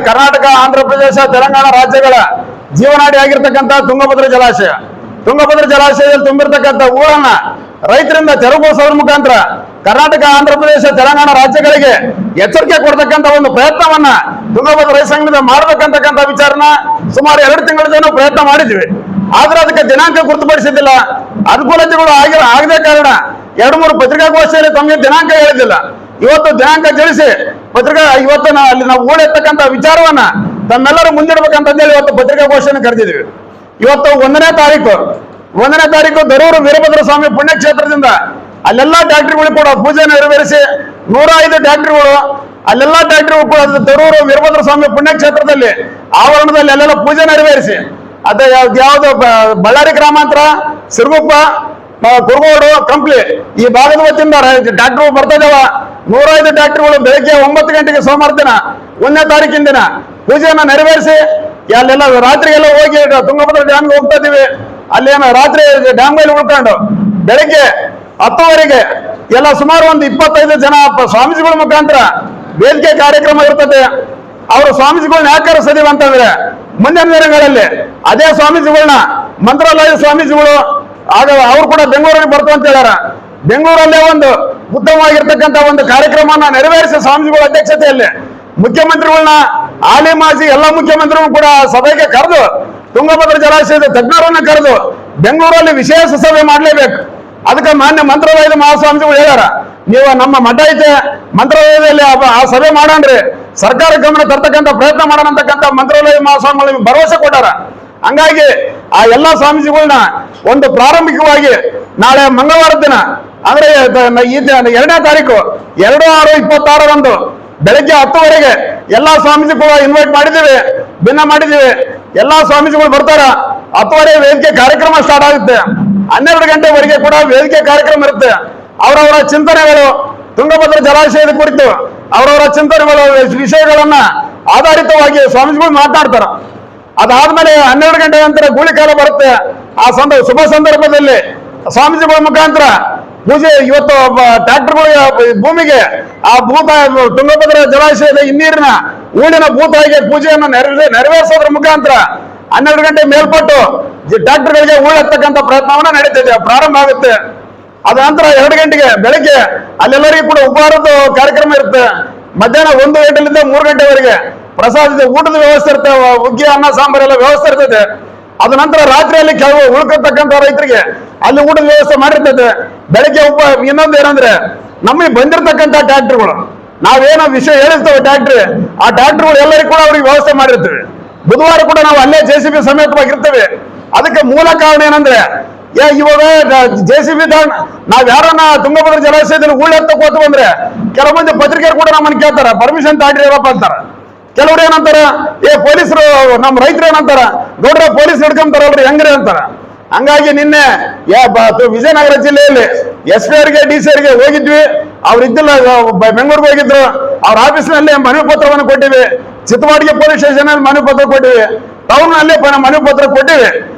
ಕರ್ನಾಟಕ, ಆಂಧ್ರ ಪ್ರದೇಶ, ತೆಲಂಗಾಣ ರಾಜ್ಯಗಳ ಜೀವನಾಡಿ ಆಗಿರ್ತಕ್ಕಂಥ ತುಂಗಭದ್ರಾ ಜಲಾಶಯ. ತುಂಗಭದ್ರಾ ಜಲಾಶಯದಲ್ಲಿ ತುಂಬಿರ್ತಕ್ಕಂಥ ಊರನ್ನ ರೈತರಿಂದ ತೆರವುಗೊಳಿಸೋದ್ರ ಮುಖಾಂತರ ಕರ್ನಾಟಕ, ಆಂಧ್ರ ಪ್ರದೇಶ, ತೆಲಂಗಾಣ ರಾಜ್ಯಗಳಿಗೆ ಎಚ್ಚರಿಕೆ ಕೊಡ್ತಕ್ಕಂಥ ಒಂದು ಪ್ರಯತ್ನವನ್ನ ತುಂಗಭದ್ರಾ ರೈತ ಸಂಘದಿಂದ ಮಾಡಬೇಕಂತಕ್ಕಂಥ ವಿಚಾರನ ಸುಮಾರು 2 ತಿಂಗಳಿಂದ ಪ್ರಯತ್ನ ಮಾಡಿದ್ವಿ. ಆದ್ರೆ ಅದಕ್ಕೆ ದಿನಾಂಕ ಗುರುತುಪಡಿಸಿದ್ದಿಲ್ಲ. ಅನುಕೂಲತೆಗಳು ಆಗದೆ ಕಾರಣ 2-3 ಪತ್ರಿಕಾಗೋಷ್ಠಿಯಲ್ಲಿ ತಮಗೆ ದಿನಾಂಕ ಹೇಳಿದ್ದಿಲ್ಲ. ಇವತ್ತು ದಿನಾಂಕ ತಿಳಿಸಿ ಇವತ್ತು ಅಲ್ಲಿ ನಾವು ಊಳೆತ್ತಕ್ಕಂಥ ವಿಚಾರವನ್ನ ತಮ್ಮೆಲ್ಲರೂ ಮುಂದಿಡ್ಬೇಕಂತಂದೇಳಿ ಇವತ್ತು ಪತ್ರಿಕಾಗೋಷ್ಠಿಯನ್ನು ಕರೆದಿದ್ವಿ. ಇವತ್ತು 1ನೇ ತಾರೀಕು ದರೂರು ವೀರಭದ್ರ ಸ್ವಾಮಿ ಪುಣ್ಯಕ್ಷೇತ್ರದಿಂದ ಅಲ್ಲೆಲ್ಲಾ ಟ್ಯಾಕ್ಟ್ರಿಗಳು ಕೂಡ ಪೂಜೆ ನೆರವೇರಿಸಿ 105 ಟ್ಯಾಕ್ಟ್ರಿಗಳು ಅಲ್ಲೆಲ್ಲಾ ಟ್ಯಾಕ್ಟ್ರಿಗಳು ಕೂಡ ದರೂರು ವೀರಭದ್ರ ಸ್ವಾಮಿ ಪುಣ್ಯಕ್ಷೇತ್ರದಲ್ಲಿ ಆವರಣದಲ್ಲಿ ಅಲ್ಲೆಲ್ಲ ಪೂಜೆ ನೆರವೇರಿಸಿ ಅದ ಯಾವ್ದು ಬಳ್ಳಾರಿ ಗ್ರಾಮಾಂತರ, ಸಿರುಗುಪ್ಪ, ಕುರುಗೋಡು, ಕಂಪ್ಲಿ ಈ ಭಾಗದ ವತಿಯಿಂದ ಟ್ಯಾಕ್ಟ್ರಿಗಳು ಬರ್ತಾ ಇದಾವ. 105 ಟ್ಯಾಕ್ಟ್ರಿಗಳು ಬೆಳಗ್ಗೆ 9 ಗಂಟೆಗೆ ಸೋಮವಾರ ದಿನ 1ನೇ ತಾರೀಕಿನ ದಿನ ಪೂಜೆಯನ್ನ ನೆರವೇರಿಸಿ ಅಲ್ಲೆಲ್ಲ ರಾತ್ರಿಗೆಲ್ಲ ಹೋಗಿ ತುಂಗಭದ್ರಾ ಡ್ಯಾಮ್ಗೆ ಹೋಗ್ತಾ ಇದೀವಿ. ಅಲ್ಲೇನು ರಾತ್ರಿ ಡ್ಯಾಮ್ಗಳಲ್ಲಿ ಉಳ್ಕೊಂಡು ಬೆಳಗ್ಗೆ 10 ಎಲ್ಲ ಸುಮಾರು ಒಂದು 25 ಜನ ಸ್ವಾಮೀಜಿಗಳ ಮುಖಾಂತರ ವೇದಿಕೆ ಕಾರ್ಯಕ್ರಮ ಇರ್ತದೆ. ಅವರು ಸ್ವಾಮೀಜಿಗಳನ್ನ ಯಾಕೆ ಕರೆಸಿದೀವಿ ಅಂತಂದ್ರೆ ಮುಂದಿನ ದಿನಗಳಲ್ಲಿ ಅದೇ ಸ್ವಾಮೀಜಿಗಳನ್ನ ಮಂತ್ರಾಲಯ ಸ್ವಾಮೀಜಿಗಳು ಆಗ ಅವ್ರು ಕೂಡ ಬೆಂಗಳೂರಿಗೆ ಬರ್ತು ಅಂತ ಹೇಳ್ಯಾರ. ಬೆಂಗಳೂರಲ್ಲೇ ಒಂದು ಉತ್ತಮವಾಗಿರ್ತಕ್ಕಂಥ ಒಂದು ಕಾರ್ಯಕ್ರಮನ ನೆರವೇರಿಸಿ ಸ್ವಾಮೀಜಿಗಳ ಅಧ್ಯಕ್ಷತೆಯಲ್ಲಿ ಮುಖ್ಯಮಂತ್ರಿಗಳನ್ನ ಹಾಲಿ ಮಾಜಿ ಎಲ್ಲ ಮುಖ್ಯಮಂತ್ರಿಗಳು ಕೂಡ ಸಭೆಗೆ ಕರೆದು ತುಂಗಭದ್ರಾ ಜಲಾಶಯದ ತಜ್ಞರನ್ನ ಕರೆದು ಬೆಂಗಳೂರಲ್ಲಿ ವಿಶೇಷ ಸಭೆ ಮಾಡಲೇಬೇಕು. ಅದಕ್ಕೆ ಮಾನ್ಯ ಮಂತ್ರಾಲಯದ ಮಹಾಸ್ವಾಮೀಜಿಗಳು ಹೇಳ್ಯಾರ, ನೀವು ನಮ್ಮ ಮಠ ಐತೆ ಮಂತ್ರಾಲಯದಲ್ಲಿ ಆ ಸಭೆ ಮಾಡೋಣ್ರಿ, ಸರ್ಕಾರ ಗಮನ ತರ್ತಕ್ಕಂಥ ಪ್ರಯತ್ನ ಮಾಡೋಣ ಅಂತಕ್ಕಂಥ ಮಂತ್ರಾಲಯ ಮಹಾಸ್ವಾಮಿಗಳು ಭರವಸೆ ಕೊಟ್ಟಾರ. ಹಂಗಾಗಿ ಆ ಎಲ್ಲಾ ಸ್ವಾಮೀಜಿಗಳನ್ನ ಒಂದು ಪ್ರಾರಂಭಿಕವಾಗಿ ನಾಳೆ ಮಂಗಳವಾರ ದಿನ ಅಂದ್ರೆ ಈ 2ನೇ ತಾರೀಕು 2/6/26 ಬೆಳಗ್ಗೆ 10 ಎಲ್ಲಾ ಸ್ವಾಮೀಜಿಗಳು ಇನ್ವೈಟ್ ಮಾಡಿದ್ದೀವಿ, ಭಿನ್ನ ಮಾಡಿದ್ದೀವಿ. ಎಲ್ಲಾ ಸ್ವಾಮೀಜಿಗಳು ಬರ್ತಾರ. 10 ವೇದಿಕೆ ಕಾರ್ಯಕ್ರಮ ಸ್ಟಾರ್ಟ್ ಆಗುತ್ತೆ. 12 ಗಂಟೆವರೆಗೆ ಕೂಡ ವೇದಿಕೆ ಕಾರ್ಯಕ್ರಮ ಇರುತ್ತೆ. ಅವರವರ ಚಿಂತನೆಗಳು ತುಂಗಭದ್ರಾ ಜಲಾಶಯದ ಕುರಿತು ಅವರವರ ಚಿಂತನೆಗಳು ವಿಷಯಗಳನ್ನ ಆಧಾರಿತವಾಗಿ ಸ್ವಾಮೀಜಿಗಳು ಮಾತನಾಡ್ತಾರ. ಅದಾದ್ಮೇಲೆ 12 ಗಂಟೆ ನಂತರ ಗೂಳಿಕಾಲ ಬರುತ್ತೆ. ಆ ಶುಭ ಸಂದರ್ಭದಲ್ಲಿ ಸ್ವಾಮೀಜಿಗಳ ಮುಖಾಂತರ ಪೂಜೆ ಇವತ್ತು ಟ್ಯಾಕ್ಟರ್ಗಳು ಭೂಮಿಗೆ ಆ ಭೂತ ತುಂಗಭದ್ರಾ ಜಲಾಶಯದ ಹಿನ್ನೀರಿನ ಊಳಿನ ಭೂತಾಯಿಗೆ ಪೂಜೆಯನ್ನು ನೆರವೇರಿಸೋದ್ರ ಮುಖಾಂತರ 12 ಗಂಟೆ ಮೇಲ್ಪಟ್ಟು ಟ್ಯಾಕ್ಟರ್ಗಳಿಗೆ ಹೂಳೆತ್ತಕ್ಕಂಥ ಪ್ರಯತ್ನವನ್ನ ನಡೀತಿದೆ, ಪ್ರಾರಂಭ ಆಗುತ್ತೆ. ಅದ ನಂತರ 2 ಗಂಟೆಗೆ ಬೆಳಗ್ಗೆ ಅಲ್ಲೆಲ್ಲರಿಗೂ ಕೂಡ ಉಪಹಾರದ ಕಾರ್ಯಕ್ರಮ ಇರುತ್ತೆ. ಮಧ್ಯಾಹ್ನ 1 ಗಂಟೆಯಿಂದ 3 ಗಂಟೆವರೆಗೆ ಪ್ರಸಾದ ಊಟದ ವ್ಯವಸ್ಥೆ ಇರುತ್ತೆ, ಹುಗ್ಗಿ ಅನ್ನ ಸಾಂಬಾರೆಲ್ಲ ವ್ಯವಸ್ಥೆ ಇರ್ತದೆ. ಅದ ನಂತರ ರಾತ್ರಿಯಲ್ಲಿ ಕೆಲವು ಉಳ್ಕೊತಕ್ಕಂಥ ರೈತರಿಗೆ ಅಲ್ಲಿ ಊಟದ ವ್ಯವಸ್ಥೆ ಮಾಡಿರ್ತದೆ. ಬೆಳಗ್ಗೆ ಇನ್ನೊಂದು ಏನಂದ್ರೆ ನಮಗೆ ಬಂದಿರತಕ್ಕಂಥ ಟ್ಯಾಕ್ಟರ್ಗಳು ನಾವೇನೋ ವಿಷಯ ಹೇಳಿರ್ತೇವೆ ಆ ಟ್ಯಾಕ್ಟರ್ಗಳು ಎಲ್ಲರಿಗೂ ಕೂಡ ಅವ್ರಿಗೆ ವ್ಯವಸ್ಥೆ ಮಾಡಿರ್ತೇವೆ. ಬುಧವಾರ ಕೂಡ ನಾವು ಅಲ್ಲೇ JCB ಸಮೇತವಾಗಿರ್ತೇವೆ. ಅದಕ್ಕೆ ಮೂಲ ಕಾರಣ ಏನಂದ್ರೆ ಇವಾಗ JCB ನಾವ್ ಯಾರನ್ನ ತುಂಗಭದ್ರಾ ಜಲಾಶಯದಲ್ಲಿ ಹೂಳೆತ್ತಕ್ಕೆ ಹೋತು ಅಂದ್ರೆ ಕೆಲವು ಮಂದಿ ಪತ್ರಿಕೆರು ಕೂಡ ನಮ್ಮನ್ನು ಕೇಳ್ತಾರ, ಪರ್ಮಿಷನ್ ತಾಡ್ರಿರಪ್ಪ ಅಂತಾರ. ಕೆಲವ್ರು ಏನಂತಾರ, ಪೊಲೀಸರು ನಮ್ಮ ರೈತರು ಏನಂತಾರ, ನೋಡ್ರ ಪೊಲೀಸ್ ಹಿಡ್ಕೊಂತಾರಲ್ರಿ ಹೆಂಗ್ರಿ ಅಂತಾರ. ಹಂಗಾಗಿ ನಿನ್ನೆ ವಿಜಯನಗರ ಜಿಲ್ಲೆಯಲ್ಲಿ SP ಅವರಿಗೆ DC ಅವರಿಗೆ ಹೋಗಿದ್ವಿ. ಅವ್ರು ಇದ್ದಿಲ್ಲ, ಬೆಂಗಳೂರಿಗೆ ಹೋಗಿದ್ರು. ಅವ್ರ ಆಫೀಸ್ನಲ್ಲಿ ಮನವಿ ಪತ್ರವನ್ನು ಕೊಟ್ಟಿವಿ. ಚಿತ್ತವಾಡಿಗೆ ಪೊಲೀಸ್ ಸ್ಟೇಷನ್ ಅಲ್ಲಿ ಮನವಿ ಪತ್ರ ಕೊಟ್ಟಿವಿ. ಟೌನ್ ನಲ್ಲಿ ಮನವಿ ಪತ್ರ ಕೊಟ್ಟಿವಿ.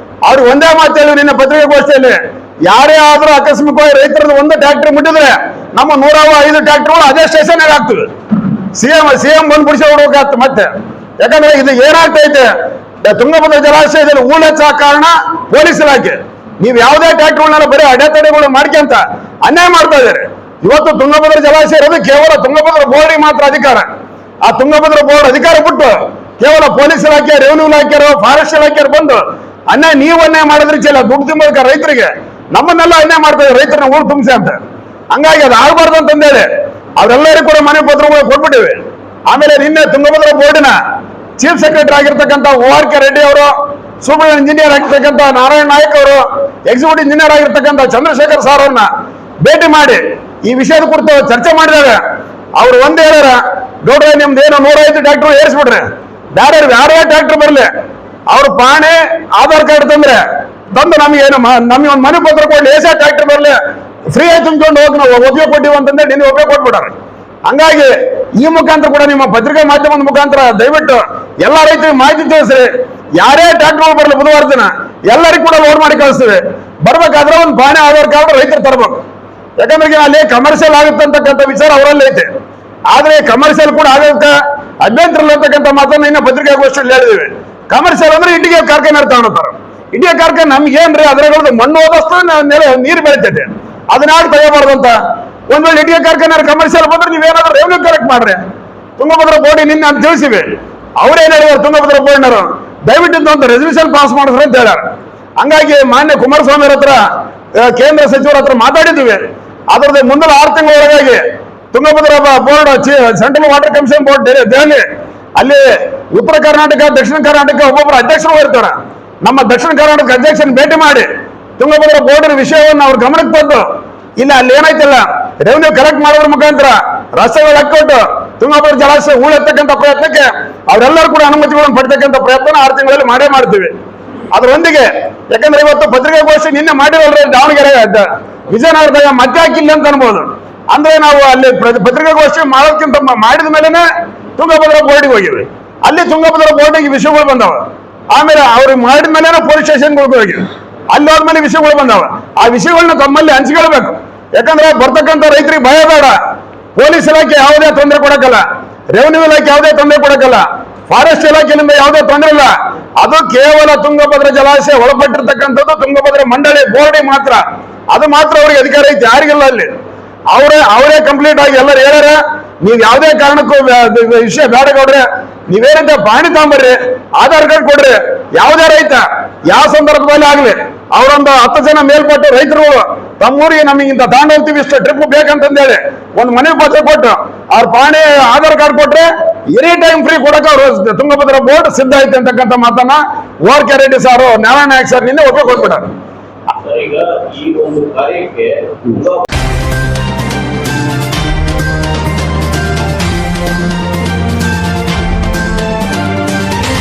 ಅವ್ರು ಒಂದೇ ಮಾತು ಹೇಳಿ ನಿನ್ನೆ ಪತ್ರಿಕಾಗೋಷ್ಠಿಯಲ್ಲಿ, ಯಾರೇ ಆದ್ರೂ ಆಕಸ್ಮಿಕವಾಗಿ ರೈತರದ್ದು ಒಂದು ಟ್ಯಾಕ್ಟರ್ ಮುಟ್ಟಿದ್ರೆ ನಮ್ಮ 105 ಟ್ಯಾಕ್ಟರ್ಗಳು ಅದೇ ಸ್ಟೇಷನ್ ಆಗ್ತದೆ. ಸಿಎಂ ಬಂದು ಬಿಡಿಸಿ ಹೊಡ್ಬೇಕಾಗ್ತದೆ. ಮತ್ತೆ ಯಾಕಂದ್ರೆ ಇದು ಏನಾಗ್ತೈತೆ, ತುಂಗಭದ್ರಾ ಜಲಾಶಯದಲ್ಲಿ ಹೂಳೆಚ್ಚ ಕಾರಣ ಪೊಲೀಸ್ ಇಲಾಖೆ. ನೀವು ಯಾವುದೇ ಟ್ಯಾಕ್ಟರ್ಗಳನ್ನೆಲ್ಲ ಬರೀ ಅಡೆತಡೆಗಳು ಮಾಡ್ಕೊಂತ ಅನ್ಯಾಯ ಮಾಡ್ತಾ ಇದ್ದಾರೆ. ಇವತ್ತು ತುಂಗಭದ್ರಾ ಜಲಾಶಯ ಇರೋದು ಕೇವಲ ತುಂಗಭದ್ರಾ ಬೋರ್ಡಿಗೆ ಮಾತ್ರ ಅಧಿಕಾರ. ಆ ತುಂಗಭದ್ರಾ ಬೋರ್ಡ್ ಅಧಿಕಾರ ಬಿಟ್ಟು ಕೇವಲ ಪೊಲೀಸ್ ಇಲಾಖೆ, ರೆವಿನ್ಯೂ ಇಲಾಖೆಯವರು, ಫಾರೆಸ್ಟ್ ಇಲಾಖೆಯವರು ಬಂದು ನೀವು ಅನ್ಯಾಯ ಮಾಡಿದ್ರೆ ಚೆಲ್ಲ ದುಡ್ಡು ತುಂಬಕ ರೈತರಿಗೆ ನಮ್ಮನ್ನೆಲ್ಲ ಅನ್ಯಾಯ ಮಾಡ್ತಾರೆ, ರೈತರನ್ನ ಊರು ತುಂಬಿಸಿ ಅಂತ. ಹಂಗಾಗಿ ಅದು ಆಗಬಾರ್ದು ಅಂತಂದೇಳಿ ಅವರೆಲ್ಲರಿಗೂ ಕೂಡ ಮನೆ ಪತ್ರಗಳು ಕೊಟ್ಬಿಟ್ಟಿವೆ. ಆಮೇಲೆ ನಿನ್ನೆ ತುಂಗಭದ್ರಾ ಬೋರ್ಡಿನ ಚೀಫ್ ಸೆಕ್ರೆಟರಿ ಆಗಿರ್ತಕ್ಕಂಥ ORK ರೆಡ್ಡಿ ಅವರು, ಸೂಪರ್ ಇಂಜಿನಿಯರ್ ಆಗಿರ್ತಕ್ಕಂಥ ನಾರಾಯಣ ನಾಯಕ್ ಅವರು, ಎಕ್ಸಿಕ್ಯೂಟಿವ್ ಇಂಜಿನಿಯರ್ ಆಗಿರ್ತಕ್ಕಂಥ ಚಂದ್ರಶೇಖರ್ ಸರ್ ಅವ್ರನ್ನ ಭೇಟಿ ಮಾಡಿ ಈ ವಿಷಯದ ಕುರಿತು ಚರ್ಚೆ ಮಾಡಿದಾಗ ಅವ್ರು ಒಂದೇ ಹೇಳ್ಯಾರ, ನೋಡ್ರಿ ನಿಮ್ದು ಏನು 105 ಟ್ಯಾಕ್ಟರ್ ಏರಿಸ್ಬಿಡ್ರಿ, ಯಾರೇ ಟ್ಯಾಕ್ಟರ್ ಬರಲಿ ಅವ್ರ ಪಾಣೆ ಆಧಾರ್ ಕಾರ್ಡ್ ತಂದು ನಮಗೆ ಒಂದು ಮನೆ ಪತ್ರ ಕೊಡ್ಲಿ, ಟ್ಯಾಕ್ಟರ್ ಬರಲಿ ಫ್ರೀ ಆಗಿ ತುಂಬಿಕೊಂಡು ಹೋಗಿ ನಾವು ಉಪಯೋಗ ಕೊಟ್ಟಿವಿ ಅಂತಂದ್ರೆ ನಿನ್ನೆ ಉಪಯೋಗ ಕೊಟ್ಬಿಟ್ಟಾರೆ. ಹಂಗಾಗಿ ಈ ಮುಖಾಂತರ ಕೂಡ ನಿಮ್ಮ ಪತ್ರಿಕಾ ಮಾಧ್ಯಮದ ಮುಖಾಂತರ ದಯವಿಟ್ಟು ಎಲ್ಲ ರೈತರಿಗೆ ಮಾಹಿತಿ ತಿಳಿಸ್ರಿ. ಯಾರೇ ಟ್ಯಾಕ್ಟರ್ಗಳು ಬರಲಿ ಬುಧವಾರ ದಿನ ಎಲ್ಲರಿಗೂ ಕೂಡ ಲೋಡ್ ಮಾಡಿ ಕಳಿಸ್ತೀವಿ. ಬರ್ಬೇಕಾದ್ರೆ ಒಂದು ಪಾಣೆ ಆಧಾರ್ ಕಾರ್ಡ್ ರೈತರು ತರಬೇಕು. ಯಾಕಂದ್ರೆ ಅಲ್ಲಿ ಕಮರ್ಷಿಯಲ್ ಆಗುತ್ತೆ ಅಂತಕ್ಕಂಥ ವಿಚಾರ ಅವರಲ್ಲಿ ಐತೆ. ಆದ್ರೆ ಕಮರ್ಷಿಯಲ್ ಕೂಡ ಆಗೋದಕ್ಕೆ ಅಭ್ಯಂತರ ಇರ್ತಕ್ಕಂಥ ಮಾತನ್ನ ಇನ್ನ ಪತ್ರಿಕಾಗೋಷ್ಠಿಯಲ್ಲಿ ಹೇಳಿದಿವಿ. ಕಮರ್ಷಿಯಲ್ ಅಂದ್ರೆ ಇಟ್ಟಿಗೆ ಕಾರ್ಖಾನೆ ತಗೊಂಡ್ತಾರ. ಇಟ್ಟಿಗೆ ಕಾರ್ಖಾನೆ ನಮ್ಗೆ ಏನ್ರಿ ಅದ್ರಗಳದ್ದು ಮಣ್ಣು ಹೋದಷ್ಟು ನೀರು ಬೆಳಿತೈತೆ, ಅದನ್ನ ಯಾರು ತಗೋಬಾರ್ದು ಅಂತ. ಒಂದ್ ವೇಳೆ ಇಟ್ಟಿಗೆ ಕಾರ್ಖಾನೆ ಕಮರ್ಷಿಯಲ್ ಬಂದ್ರೆ ನೀವೇನಾದ್ರೂ ರೆವೆನ್ಯೂ ಕಲೆಕ್ಟ್ ಮಾಡ್ರಿ. ತುಂಗಭದ್ರಾ ಬೋರ್ಡ್ ನಿನ್ನೆ ಅಂತ ತಿಳಿಸಿವಿ. ಅವ್ರೇನ್ ಹೇಳಿದಾರೆ ತುಂಗಭದ್ರಾ ಬೋರ್ಡ್ನವರು, ದಯವಿಟ್ಟು ಒಂದು ರೆಸಲ್ಯೂಷನ್ ಪಾಸ್ ಮಾಡಿಸ್ರಿ ಅಂತ ಹೇಳ್ಯಾರ. ಹಂಗಾಗಿ ಮಾನ್ಯ ಕುಮಾರಸ್ವಾಮಿ ಹತ್ರ ಕೇಂದ್ರ ಸಚಿವರ ಹತ್ರ ಮಾತಾಡಿದ್ವಿ. ಅದರದ್ದು ಮುಂದಿನ 6 ತಿಂಗಳ ಒಳಗಾಗಿ Tungabhadra board central water commission board Delhi, ಅಲ್ಲಿ ಉತ್ತರ ಕರ್ನಾಟಕ ದಕ್ಷಿಣ ಕರ್ನಾಟಕ ಒಬ್ಬೊಬ್ಬರು ಅಧ್ಯಕ್ಷರು ಇರ್ತಾರೆ. ನಮ್ಮ ದಕ್ಷಿಣ ಕರ್ನಾಟಕ ಅಧ್ಯಕ್ಷನ ಭೇಟಿ ಮಾಡಿ ತುಂಗಭದ್ರಾ ಬೋರ್ಡ್ ವಿಷಯವನ್ನು ಅವ್ರ ಗಮನಕ್ಕೆ ತಂದು, ಇಲ್ಲ ಅಲ್ಲಿ ಏನಾಯ್ತಿಲ್ಲ ರೆವೆನ್ಯೂ ಕಲೆಕ್ಟ್ ಮಾಡೋದ್ರ ಮುಖಾಂತರ ರಸ್ತೆಗಳು ಹಾಕೊಟ್ಟು ತುಂಗಭದ್ರಾ ಜಲಾಶಯ ಹೂಳೆತ್ತಕ್ಕಂಥ ಪ್ರಯತ್ನಕ್ಕೆ ಅವರೆಲ್ಲರೂ ಕೂಡ ಅನುಮತಿಗಳನ್ನು ಪಡ್ತಕ್ಕಂಥ ಪ್ರಯತ್ನ 6 ತಿಂಗಳಲ್ಲಿ ಮಾಡೇ ಮಾಡ್ತೀವಿ. ಅದರೊಂದಿಗೆ ಯಾಕಂದ್ರೆ ಇವತ್ತು ಪತ್ರಿಕಾಗೋಷ್ಠಿ ನಿನ್ನೆ ಮಾಡಿರಲ್ರಿ ದಾವಣಗೆರೆ ವಿಜಯನಗರದಾಗ ಮತ್ತೆ ಹಾಕಿಲ್ಲ ಅಂತ ಅನ್ಬೋದು. ಅಂದ್ರೆ ನಾವು ಅಲ್ಲಿ ಪತ್ರಿಕಾಗೋಷ್ಠಿ ಮಾಡೋದಕ್ಕಿಂತ ಮಾಡಿದ ಮೇಲೆನೆ ತುಂಗಭದ್ರಾ ಬೋರ್ಡಿಗೆ ಹೋಗಿವಿ. ಅಲ್ಲಿ ತುಂಗಭದ್ರಾ ಬೋರ್ಡಿಗೆ ವಿಷಯಗಳು ಬಂದವ. ಆಮೇಲೆ ಅವ್ರಿಗೆ ಮಾಡಿದ ಮೇಲೆ ಪೊಲೀಸ್ ಸ್ಟೇಷನ್ಗಳಿಗೆ ಹೋಗಿವಿ. ಅಲ್ಲಿ ಹೋದ್ಮೇಲೆ ವಿಷಯಗಳು ಬಂದವ. ಆ ವಿಷಯಗಳನ್ನ ತಮ್ಮಲ್ಲಿ ಹಂಚಿಕೊಳ್ಬೇಕು. ಯಾಕಂದ್ರೆ ಬರ್ತಕ್ಕಂಥ ರೈತರಿಗೆ ಭಯ ಬೇಡ. ಪೊಲೀಸ್ ಇಲಾಖೆ ಯಾವುದೇ ತೊಂದರೆ ಕೊಡಕ್ಕಲ್ಲ, ರೆವೆನ್ಯೂ ಇಲಾಖೆ ಯಾವುದೇ ತೊಂದರೆ ಕೊಡಕ್ಕಲ್ಲ, ಫಾರೆಸ್ಟ್ ಇಲಾಖೆಯಿಂದ ಯಾವುದೇ ತೊಂದರೆ ಇಲ್ಲ. ಅದು ಕೇವಲ ತುಂಗಭದ್ರಾ ಜಲಾಶಯ ಒಳಪಟ್ಟಿರ್ತಕ್ಕಂಥದ್ದು ತುಂಗಭದ್ರಾ ಮಂಡಳಿ ಬೋರ್ಡಿಗೆ ಮಾತ್ರ. ಅದು ಮಾತ್ರ ಅವ್ರಿಗೆ ಅಧಿಕಾರ ಐತಿ, ಯಾರಿಗಿಲ್ಲ. ಅಲ್ಲಿ ಅವರೇ ಕಂಪ್ಲೀಟ್ ಆಗಿ ಎಲ್ಲರೂ ಹೇಳ್ಯಾರ. ನೀವ್ ಯಾವುದೇ ಕಾರಣಕ್ಕೂ ವಿಷಯ ಬೇಡ ಕೊಡ್ರಿ, ನೀವೇನಂತ ಪಾಣಿ ತಗೊಂಬರ್ರಿ, ಆಧಾರ್ ಕಾರ್ಡ್ ಕೊಡ್ರಿ. ಯಾವುದೇ ರೈತ ಯಾವ ಸಂದರ್ಭದಲ್ಲಿ ಆಗ್ಲಿ ಅವರೊಂದು 10 ಜನ ಮೇಲ್ಪಟ್ಟು ರೈತರು ತಮ್ಮೂರಿಗೆ ನಮಗಿಂತ ತಾಂಡ್ ಹೋಗ್ತೀವಿ, ಇಷ್ಟು ಟ್ರಿಪ್ ಬೇಕಂತಂದೇಳಿ ಒಂದು ಮನವಿ ಪತ್ರ ಕೊಟ್ಟು ಅವ್ರ ಪಾಣಿ ಆಧಾರ್ ಕಾರ್ಡ್ ಕೊಟ್ರೆ ಎನಿ ಟೈಮ್ ಫ್ರೀ ಕೊಡಕ್ಕೆ ಅವರು ತುಂಗಭದ್ರಾ ಬೋರ್ಡ್ ಸಿದ್ಧ ಐತೆ ಅಂತಕ್ಕಂಥ ಮಾತನ್ನ ಓರ್ ಕೆ ರೆಡ್ಡಿ ಸಾರು, ನಾರಾಯಣ ನಾಯಕ್ ಸರ್ ನಿನ್ನೆ ಒಪ್ಪಿಗೆ ಕೊಟ್ಬಿಟ್ಟಾರೆ. ಈಗ ಈ ಒಂದು ಕಾರ್ಯಕ್ಕೆ